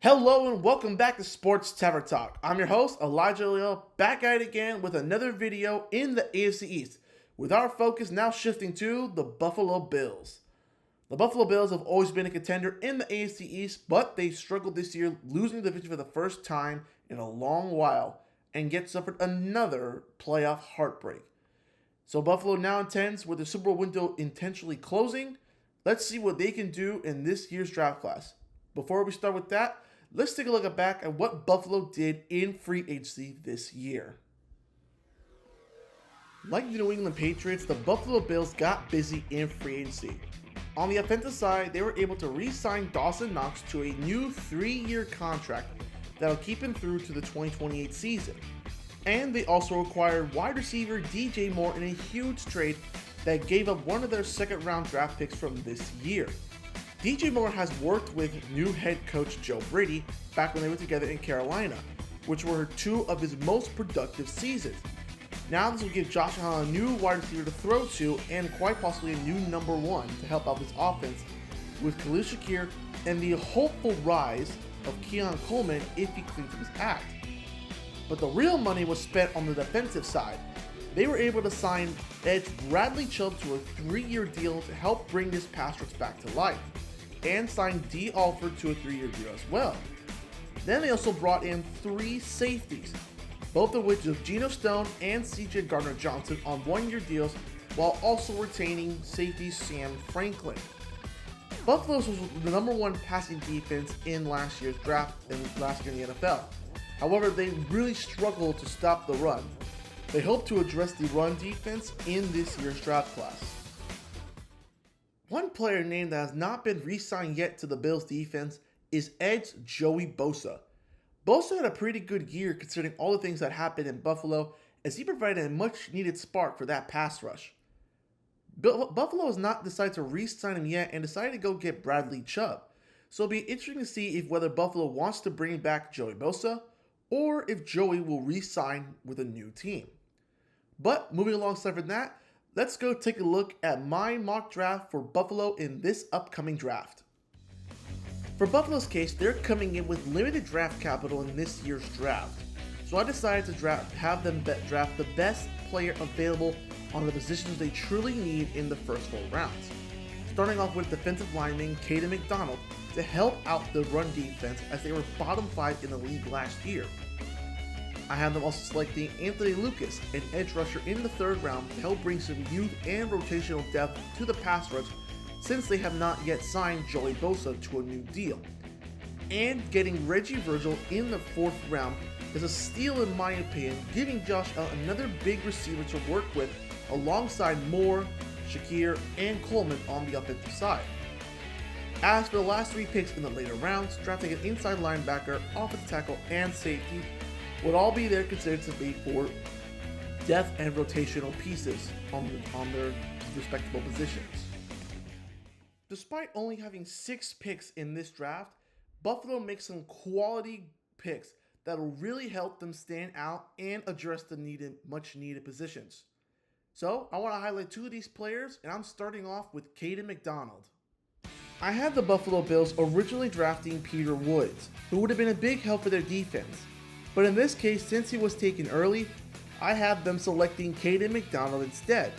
Hello and welcome back to Sports Tavern Talk. I'm your host, Elijah Leal, back at it again with another video in the AFC East, with our focus now shifting to the Buffalo Bills. The Buffalo Bills have always been a contender in the AFC East, but they struggled this year, losing the division for the first time in a long while, and yet suffered another playoff heartbreak. So Buffalo now intends, with the Super Bowl window intentionally closing, let's see what they can do in this year's draft class. Before we start with that, let's take a look back at what Buffalo did in free agency this year. Like the New England Patriots, the Buffalo Bills got busy in free agency. On the offensive side, they were able to re-sign Dawson Knox to a new 3-year contract that'll keep him through to the 2028 season. And they also acquired wide receiver DJ Moore in a huge trade that gave up one of their second-round draft picks from this year. DJ Moore has worked with new head coach Joe Brady back when they were together in Carolina, which were two of his most productive seasons. Now this will give Josh Allen a new wide receiver to throw to and quite possibly a new number one to help out his offense with Khalil Shakir and the hopeful rise of Keon Coleman if he cleans up his act. But the real money was spent on the defensive side. They were able to sign edge Bradley Chubb to a 3-year deal to help bring this pass rush back to life, and signed Dee Alford to a 3-year deal as well. Then they also brought in 3 safeties, both of which of Geno Stone and CJ Gardner-Johnson on 1-year deals, while also retaining safety Sam Franklin. Buffalo was the number 1 passing defense in last year's draft and last year in the NFL. However, they really struggled to stop the run. They hope to address the run defense in this year's draft class. One player name that has not been re-signed yet to the Bills defense is edge Joey Bosa. Bosa had a pretty good year considering all the things that happened in Buffalo, as he provided a much needed spark for that pass rush. Buffalo has not decided to re-sign him yet and decided to go get Bradley Chubb. So it'll be interesting to see whether Buffalo wants to bring back Joey Bosa or if Joey will re-sign with a new team. But moving alongside from that, let's go take a look at my mock draft for Buffalo in this upcoming draft. For Buffalo's case, they're coming in with limited draft capital in this year's draft. So I decided to have them draft the best player available on the positions they truly need in the first 4 rounds. Starting off with defensive lineman Caden McDonald to help out the run defense as they were bottom 5 in the league last year. I have them also selecting Anthony Lucas, an edge rusher in the 3rd round to help bring some youth and rotational depth to the pass rush since they have not yet signed Joey Bosa to a new deal. And getting Reggie Virgil in the 4th round is a steal in my opinion, giving Josh Allen another big receiver to work with alongside Moore, Shakir, and Coleman on the offensive side. As for the last 3 picks in the later rounds, drafting an inside linebacker, offensive tackle, and safety would all be there considered to be for depth and rotational pieces on their respectable positions. Despite only having 6 picks in this draft, Buffalo makes some quality picks that will really help them stand out and address the much needed positions. So I want to highlight 2 of these players, and I'm starting off with Caden McDonald. I had the Buffalo Bills originally drafting Peter Woods, who would have been a big help for their defense. But in this case, since he was taken early, I have them selecting Caden McDonald instead.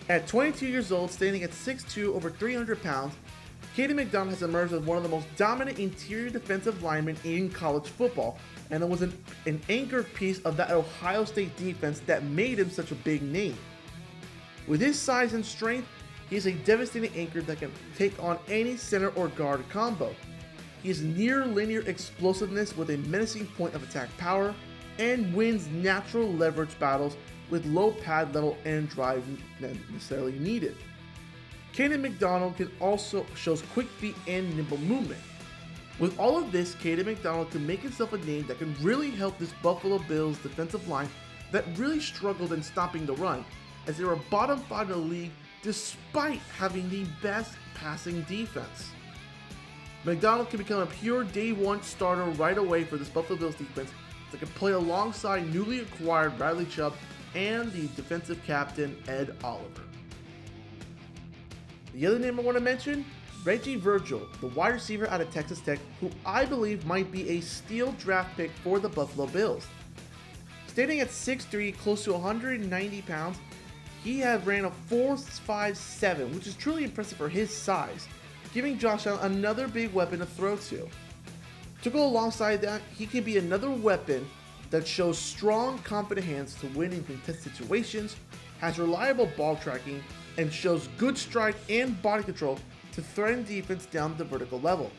At 22 years old, standing at 6'2", over 300 pounds, Caden McDonald has emerged as one of the most dominant interior defensive linemen in college football, and it was an anchor piece of that Ohio State defense that made him such a big name. With his size and strength, he is a devastating anchor that can take on any center or guard combo. He has near linear explosiveness with a menacing point of attack power, and wins natural leverage battles with low pad level and drive necessarily needed. Caden McDonald can also shows quick feet and nimble movement. With all of this, Caden McDonald can make himself a name that can really help this Buffalo Bills defensive line that really struggled in stopping the run, as they were bottom 5 in the league despite having the best passing defense. McDonald can become a pure day 1 starter right away for this Buffalo Bills defense that can play alongside newly acquired Bradley Chubb and the defensive captain Ed Oliver. The other name I want to mention, Reggie Virgil, the wide receiver out of Texas Tech, who I believe might be a steal draft pick for the Buffalo Bills. Standing at 6'3", close to 190 pounds, he had ran a 4.57, which is truly impressive for his size, giving Josh Allen another big weapon to throw to. To go alongside that, he can be another weapon that shows strong, confident hands to win in contested situations, has reliable ball tracking, and shows good strike and body control to threaten defense down the vertical level.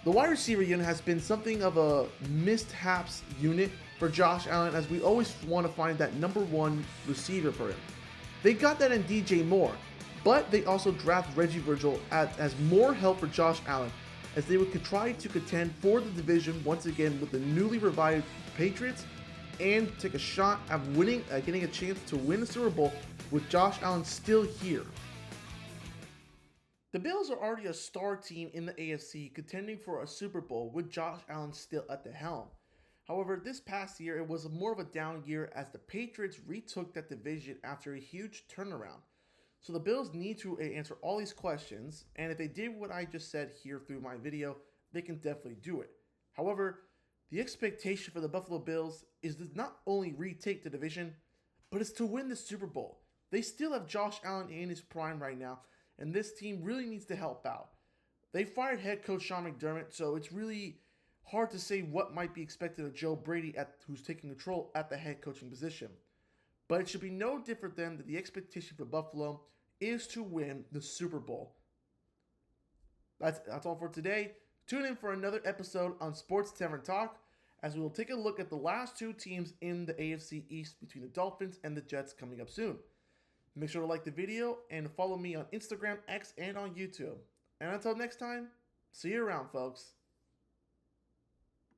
The wide receiver unit has been something of a mishaps unit for Josh Allen, as we always want to find that number one receiver for him. They got that in DJ Moore, but they also draft Reggie Virgil as more help for Josh Allen, as they would try to contend for the division once again with the newly revived Patriots and take a shot at getting a chance to win the Super Bowl with Josh Allen still here. The Bills are already a star team in the AFC, contending for a Super Bowl with Josh Allen still at the helm. However, this past year it was more of a down year as the Patriots retook that division after a huge turnaround. So the Bills need to answer all these questions, and if they did what I just said here through my video, they can definitely do it. However, the expectation for the Buffalo Bills is to not only retake the division, but it's to win the Super Bowl. They still have Josh Allen in his prime right now, and this team really needs to help out. They fired head coach Sean McDermott, so it's really hard to say what might be expected of Joe Brady who's taking control at the head coaching position. But it should be no different than that the expectation for Buffalo is to win the Super Bowl. That's all for today. Tune in for another episode on Sports Tavern Talk, as we will take a look at the last two teams in the AFC East between the Dolphins and the Jets coming up soon. Make sure to like the video and follow me on Instagram, X, and on YouTube. And until next time, see you around, folks.